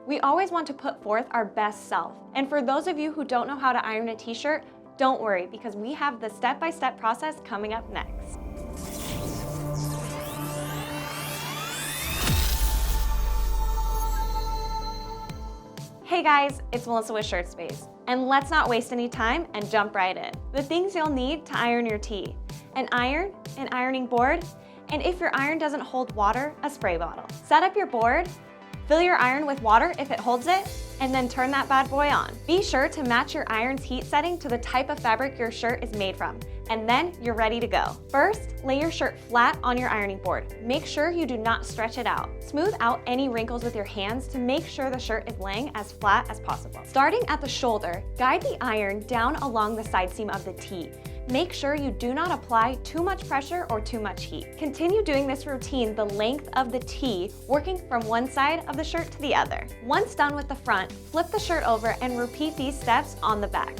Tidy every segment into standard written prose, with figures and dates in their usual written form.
We always want to put forth our best self. And for those of you who don't know how to iron a t-shirt, don't worry, because we have the step-by-step process coming up next. Hey guys, it's Melissa with ShirtSpace. And let's not waste any time and jump right in. The things you'll need to iron your tee: an iron, an ironing board, and if your iron doesn't hold water, a spray bottle. Set up your board, fill your iron with water if it holds it, and then turn that bad boy on. Be sure to match your iron's heat setting to the type of fabric your shirt is made from, and then you're ready to go. First, lay your shirt flat on your ironing board. Make sure you do not stretch it out. Smooth out any wrinkles with your hands to make sure the shirt is laying as flat as possible. Starting at the shoulder, guide the iron down along the side seam of the tee. Make sure you do not apply too much pressure or too much heat. Continue doing this routine the length of the tee, working from one side of the shirt to the other. Once done with the front, flip the shirt over and repeat these steps on the back.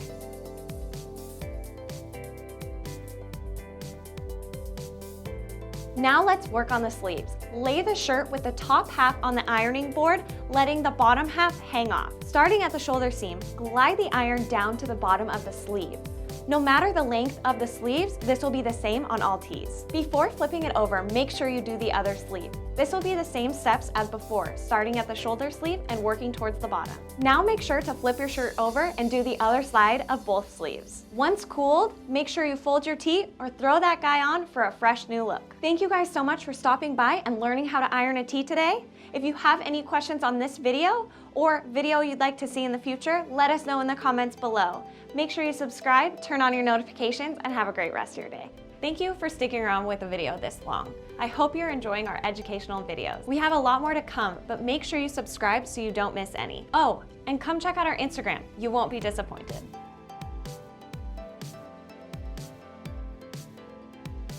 Now let's work on the sleeves. Lay the shirt with the top half on the ironing board, letting the bottom half hang off. Starting at the shoulder seam, glide the iron down to the bottom of the sleeve. No matter the length of the sleeves, this will be the same on all tees. Before flipping it over, make sure you do the other sleeve. This will be the same steps as before, starting at the shoulder sleeve and working towards the bottom. Now make sure to flip your shirt over and do the other side of both sleeves. Once cooled, make sure you fold your tee or throw that guy on for a fresh new look. Thank you guys so much for stopping by and learning how to iron a tee today. If you have any questions on this video or video you'd like to see in the future, let us know in the comments below. Make sure you subscribe, turn on your notifications, and have a great rest of your day. Thank you for sticking around with a video this long. I hope you're enjoying our educational videos. We have a lot more to come, but make sure you subscribe so you don't miss any. Oh, and come check out our Instagram. You won't be disappointed.